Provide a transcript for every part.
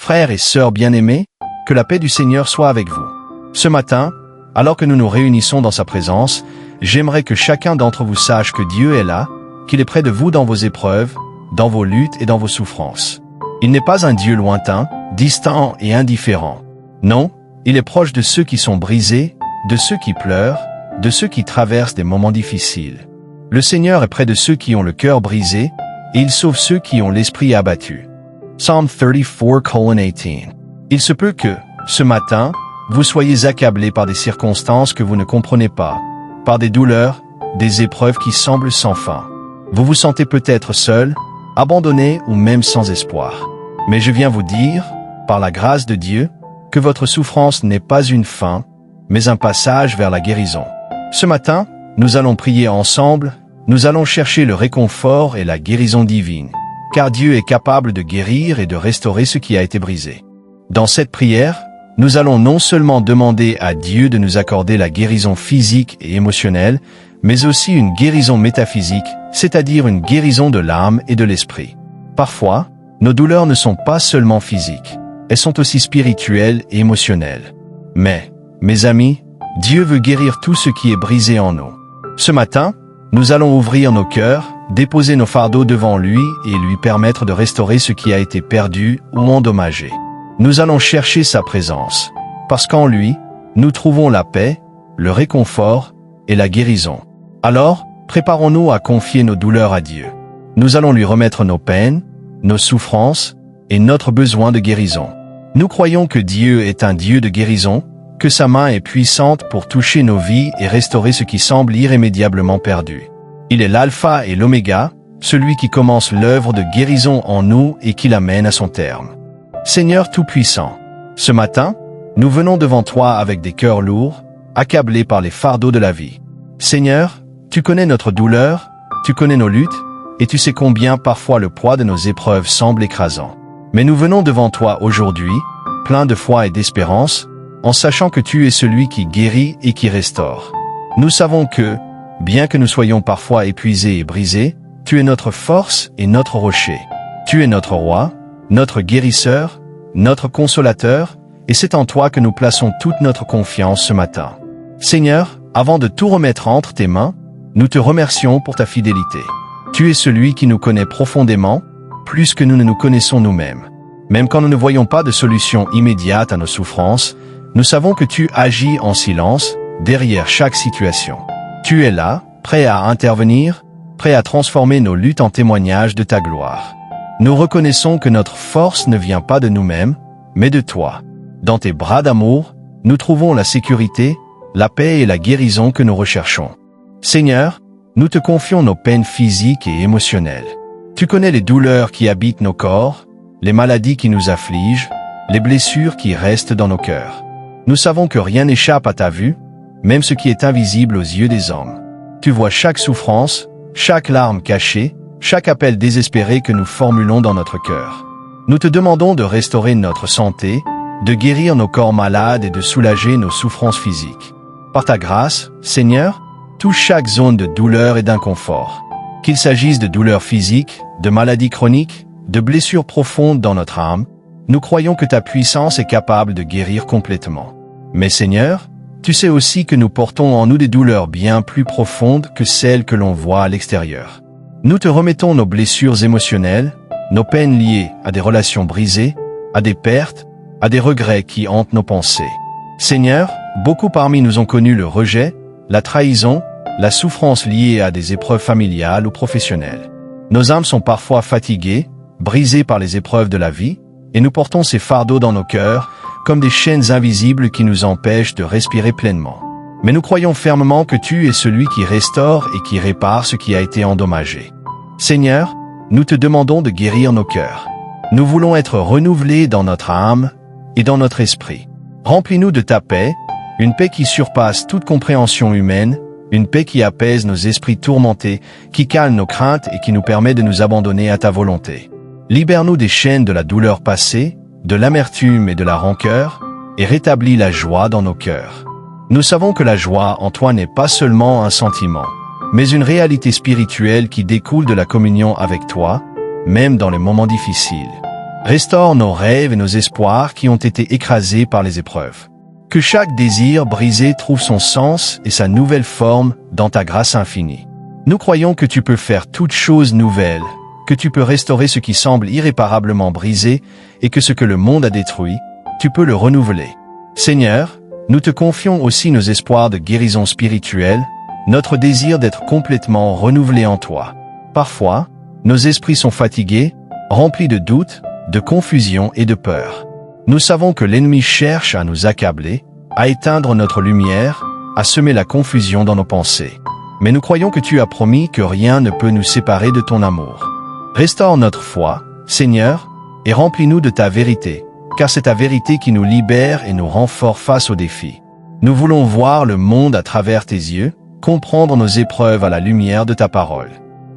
Frères et sœurs bien-aimés, que la paix du Seigneur soit avec vous. Ce matin, alors que nous nous réunissons dans sa présence, j'aimerais que chacun d'entre vous sache que Dieu est là, qu'il est près de vous dans vos épreuves, dans vos luttes et dans vos souffrances. Il n'est pas un Dieu lointain, distant et indifférent. Non, il est proche de ceux qui sont brisés, de ceux qui pleurent, de ceux qui traversent des moments difficiles. Le Seigneur est près de ceux qui ont le cœur brisé, et il sauve ceux qui ont l'esprit abattu. Psalm 34:18. Il se peut que, ce matin, vous soyez accablés par des circonstances que vous ne comprenez pas, par des douleurs, des épreuves qui semblent sans fin. Vous vous sentez peut-être seul, abandonné ou même sans espoir. Mais je viens vous dire, par la grâce de Dieu, que votre souffrance n'est pas une fin, mais un passage vers la guérison. Ce matin, nous allons prier ensemble, nous allons chercher le réconfort et la guérison divine, car Dieu est capable de guérir et de restaurer ce qui a été brisé. Dans cette prière, nous allons non seulement demander à Dieu de nous accorder la guérison physique et émotionnelle, mais aussi une guérison métaphysique, c'est-à-dire une guérison de l'âme et de l'esprit. Parfois, nos douleurs ne sont pas seulement physiques, elles sont aussi spirituelles et émotionnelles. Mais, mes amis, Dieu veut guérir tout ce qui est brisé en nous. Ce matin, nous allons ouvrir nos cœurs, déposer nos fardeaux devant lui et lui permettre de restaurer ce qui a été perdu ou endommagé. Nous allons chercher sa présence, parce qu'en lui, nous trouvons la paix, le réconfort et la guérison. Alors, préparons-nous à confier nos douleurs à Dieu. Nous allons lui remettre nos peines, nos souffrances et notre besoin de guérison. Nous croyons que Dieu est un Dieu de guérison, que sa main est puissante pour toucher nos vies et restaurer ce qui semble irrémédiablement perdu. Il est l'alpha et l'oméga, celui qui commence l'œuvre de guérison en nous et qui l'amène à son terme. Seigneur Tout-Puissant, ce matin, nous venons devant toi avec des cœurs lourds, accablés par les fardeaux de la vie. Seigneur, tu connais notre douleur, tu connais nos luttes, et tu sais combien parfois le poids de nos épreuves semble écrasant. Mais nous venons devant toi aujourd'hui, pleins de foi et d'espérance, en sachant que tu es celui qui guérit et qui restaure. Nous savons que, bien que nous soyons parfois épuisés et brisés, tu es notre force et notre rocher. Tu es notre roi, notre guérisseur, notre consolateur, et c'est en toi que nous plaçons toute notre confiance ce matin. Seigneur, avant de tout remettre entre tes mains, nous te remercions pour ta fidélité. Tu es celui qui nous connaît profondément, plus que nous ne nous connaissons nous-mêmes. Même quand nous ne voyons pas de solution immédiate à nos souffrances, nous savons que tu agis en silence, derrière chaque situation. Tu es là, prêt à intervenir, prêt à transformer nos luttes en témoignages de ta gloire. Nous reconnaissons que notre force ne vient pas de nous-mêmes, mais de toi. Dans tes bras d'amour, nous trouvons la sécurité, la paix et la guérison que nous recherchons. Seigneur, nous te confions nos peines physiques et émotionnelles. Tu connais les douleurs qui habitent nos corps, les maladies qui nous affligent, les blessures qui restent dans nos cœurs. Nous savons que rien n'échappe à ta vue, même ce qui est invisible aux yeux des hommes. Tu vois chaque souffrance, chaque larme cachée, chaque appel désespéré que nous formulons dans notre cœur. Nous te demandons de restaurer notre santé, de guérir nos corps malades et de soulager nos souffrances physiques. Par ta grâce, Seigneur, touche chaque zone de douleur et d'inconfort. Qu'il s'agisse de douleurs physiques, de maladies chroniques, de blessures profondes dans notre âme, nous croyons que ta puissance est capable de guérir complètement. Mais Seigneur, tu sais aussi que nous portons en nous des douleurs bien plus profondes que celles que l'on voit à l'extérieur. Nous te remettons nos blessures émotionnelles, nos peines liées à des relations brisées, à des pertes, à des regrets qui hantent nos pensées. Seigneur, beaucoup parmi nous ont connu le rejet, la trahison, la souffrance liée à des épreuves familiales ou professionnelles. Nos âmes sont parfois fatiguées, brisées par les épreuves de la vie, et nous portons ces fardeaux dans nos cœurs, comme des chaînes invisibles qui nous empêchent de respirer pleinement. Mais nous croyons fermement que tu es celui qui restaure et qui répare ce qui a été endommagé. Seigneur, nous te demandons de guérir nos cœurs. Nous voulons être renouvelés dans notre âme et dans notre esprit. Remplis-nous de ta paix, une paix qui surpasse toute compréhension humaine, une paix qui apaise nos esprits tourmentés, qui calme nos craintes et qui nous permet de nous abandonner à ta volonté. Libère-nous des chaînes de la douleur passée, de l'amertume et de la rancœur, et rétablis la joie dans nos cœurs. Nous savons que la joie en toi n'est pas seulement un sentiment, mais une réalité spirituelle qui découle de la communion avec toi, même dans les moments difficiles. Restaure nos rêves et nos espoirs qui ont été écrasés par les épreuves. Que chaque désir brisé trouve son sens et sa nouvelle forme dans ta grâce infinie. Nous croyons que tu peux faire toutes choses nouvelles, que tu peux restaurer ce qui semble irréparablement brisé et que ce que le monde a détruit, tu peux le renouveler. Seigneur, nous te confions aussi nos espoirs de guérison spirituelle, notre désir d'être complètement renouvelé en toi. Parfois, nos esprits sont fatigués, remplis de doutes, de confusion et de peur. Nous savons que l'ennemi cherche à nous accabler, à éteindre notre lumière, à semer la confusion dans nos pensées. Mais nous croyons que tu as promis que rien ne peut nous séparer de ton amour. Restaure notre foi, Seigneur, et remplis-nous de ta vérité, car c'est ta vérité qui nous libère et nous rend forts face aux défis. Nous voulons voir le monde à travers tes yeux, comprendre nos épreuves à la lumière de ta parole.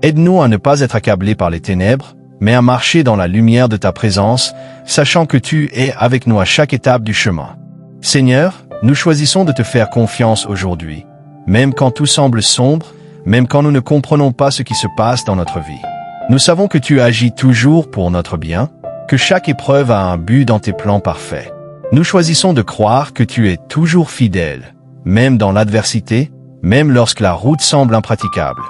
Aide-nous à ne pas être accablés par les ténèbres, mais à marcher dans la lumière de ta présence, sachant que tu es avec nous à chaque étape du chemin. Seigneur, nous choisissons de te faire confiance aujourd'hui, même quand tout semble sombre, même quand nous ne comprenons pas ce qui se passe dans notre vie. Nous savons que tu agis toujours pour notre bien, que chaque épreuve a un but dans tes plans parfaits. Nous choisissons de croire que tu es toujours fidèle, même dans l'adversité, même lorsque la route semble impraticable.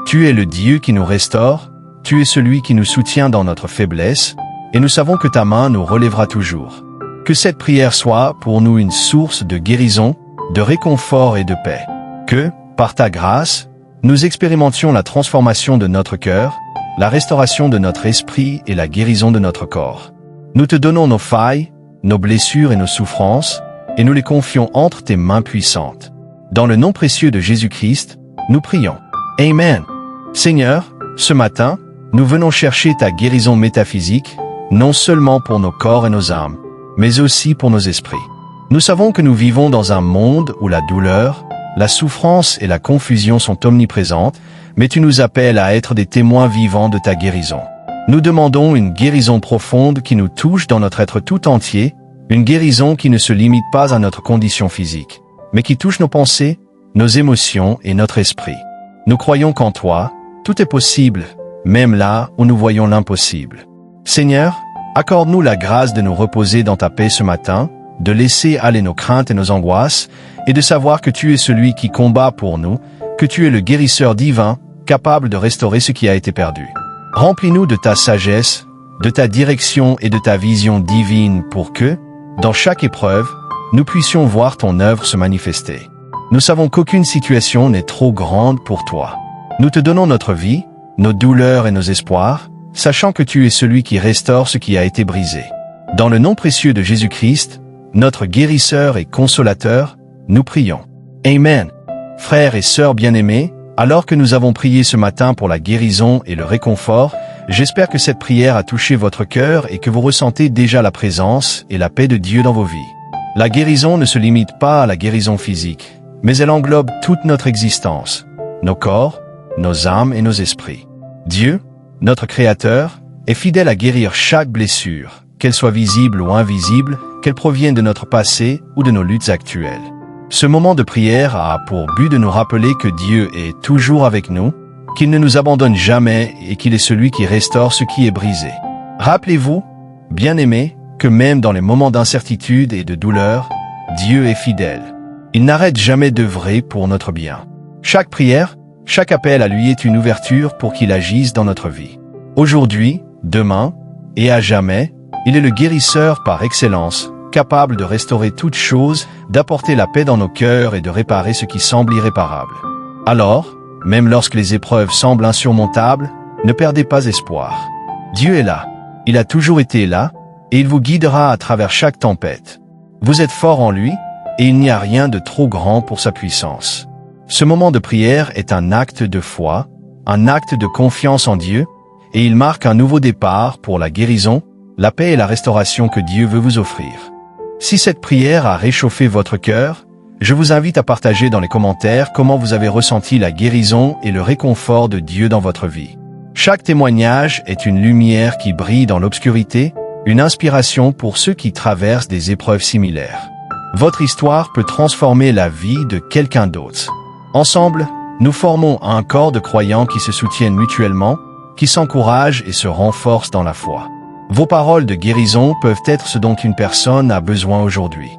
Tu es le Dieu qui nous restaure, tu es celui qui nous soutient dans notre faiblesse, et nous savons que ta main nous relèvera toujours. Que cette prière soit pour nous une source de guérison, de réconfort et de paix. Que, par ta grâce, nous expérimentions la transformation de notre cœur, la restauration de notre esprit et la guérison de notre corps. Nous te donnons nos failles, nos blessures et nos souffrances, et nous les confions entre tes mains puissantes. Dans le nom précieux de Jésus-Christ, nous prions. Amen. Seigneur, ce matin, nous venons chercher ta guérison métaphysique, non seulement pour nos corps et nos âmes, mais aussi pour nos esprits. Nous savons que nous vivons dans un monde où la douleur, la souffrance et la confusion sont omniprésentes, mais tu nous appelles à être des témoins vivants de ta guérison. Nous demandons une guérison profonde qui nous touche dans notre être tout entier, une guérison qui ne se limite pas à notre condition physique, mais qui touche nos pensées, nos émotions et notre esprit. Nous croyons qu'en toi, tout est possible, même là où nous voyons l'impossible. Seigneur, accorde-nous la grâce de nous reposer dans ta paix ce matin, de laisser aller nos craintes et nos angoisses, et de savoir que tu es celui qui combat pour nous, que tu es le guérisseur divin, capable de restaurer ce qui a été perdu. Remplis-nous de ta sagesse, de ta direction et de ta vision divine pour que, dans chaque épreuve, nous puissions voir ton œuvre se manifester. Nous savons qu'aucune situation n'est trop grande pour toi. Nous te donnons notre vie, nos douleurs et nos espoirs, sachant que tu es celui qui restaure ce qui a été brisé. Dans le nom précieux de Jésus-Christ, notre guérisseur et consolateur, nous prions. Amen. Frères et sœurs bien-aimés, alors que nous avons prié ce matin pour la guérison et le réconfort, j'espère que cette prière a touché votre cœur et que vous ressentez déjà la présence et la paix de Dieu dans vos vies. La guérison ne se limite pas à la guérison physique, mais elle englobe toute notre existence, nos corps, nos âmes et nos esprits. Dieu, notre Créateur, est fidèle à guérir chaque blessure, qu'elle soit visible ou invisible, qu'elle provienne de notre passé ou de nos luttes actuelles. Ce moment de prière a pour but de nous rappeler que Dieu est toujours avec nous, qu'il ne nous abandonne jamais et qu'il est celui qui restaure ce qui est brisé. Rappelez-vous, bien-aimés, que même dans les moments d'incertitude et de douleur, Dieu est fidèle. Il n'arrête jamais d'œuvrer pour notre bien. Chaque prière, chaque appel à lui est une ouverture pour qu'il agisse dans notre vie. Aujourd'hui, demain et à jamais, il est le guérisseur par excellence, capable de restaurer toutes choses, d'apporter la paix dans nos cœurs et de réparer ce qui semble irréparable. Alors, même lorsque les épreuves semblent insurmontables, ne perdez pas espoir. Dieu est là. Il a toujours été là, et il vous guidera à travers chaque tempête. Vous êtes fort en lui, et il n'y a rien de trop grand pour sa puissance. Ce moment de prière est un acte de foi, un acte de confiance en Dieu, et il marque un nouveau départ pour la guérison, la paix et la restauration que Dieu veut vous offrir. Si cette prière a réchauffé votre cœur, je vous invite à partager dans les commentaires comment vous avez ressenti la guérison et le réconfort de Dieu dans votre vie. Chaque témoignage est une lumière qui brille dans l'obscurité, une inspiration pour ceux qui traversent des épreuves similaires. Votre histoire peut transformer la vie de quelqu'un d'autre. Ensemble, nous formons un corps de croyants qui se soutiennent mutuellement, qui s'encouragent et se renforcent dans la foi. Vos paroles de guérison peuvent être ce dont une personne a besoin aujourd'hui.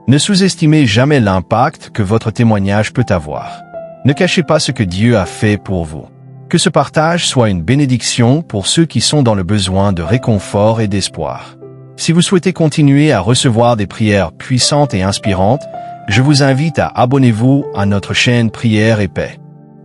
Ne sous-estimez jamais l'impact que votre témoignage peut avoir. Ne cachez pas ce que Dieu a fait pour vous. Que ce partage soit une bénédiction pour ceux qui sont dans le besoin de réconfort et d'espoir. Si vous souhaitez continuer à recevoir des prières puissantes et inspirantes, je vous invite à abonnez-vous à notre chaîne Prière et Paix.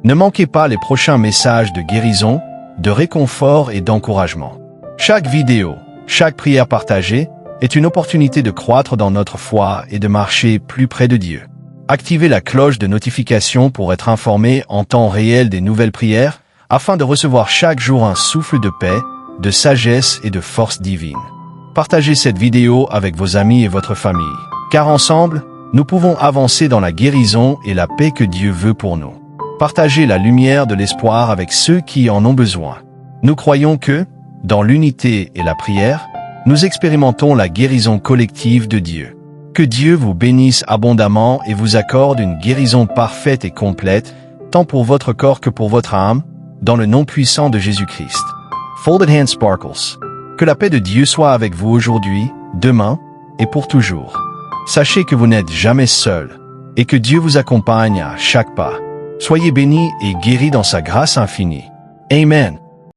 Ne manquez pas les prochains messages de guérison, de réconfort et d'encouragement. Chaque vidéo, chaque prière partagée est une opportunité de croître dans notre foi et de marcher plus près de Dieu. Activez la cloche de notification pour être informé en temps réel des nouvelles prières, afin de recevoir chaque jour un souffle de paix, de sagesse et de force divine. Partagez cette vidéo avec vos amis et votre famille, car ensemble, nous pouvons avancer dans la guérison et la paix que Dieu veut pour nous. Partagez la lumière de l'espoir avec ceux qui en ont besoin. Nous croyons que, dans l'unité et la prière, nous expérimentons la guérison collective de Dieu. Que Dieu vous bénisse abondamment et vous accorde une guérison parfaite et complète, tant pour votre corps que pour votre âme, dans le nom puissant de Jésus-Christ. Folded Hand Sparkles. Que la paix de Dieu soit avec vous aujourd'hui, demain et pour toujours. Sachez que vous n'êtes jamais seul et que Dieu vous accompagne à chaque pas. Soyez bénis et guéris dans sa grâce infinie. Amen.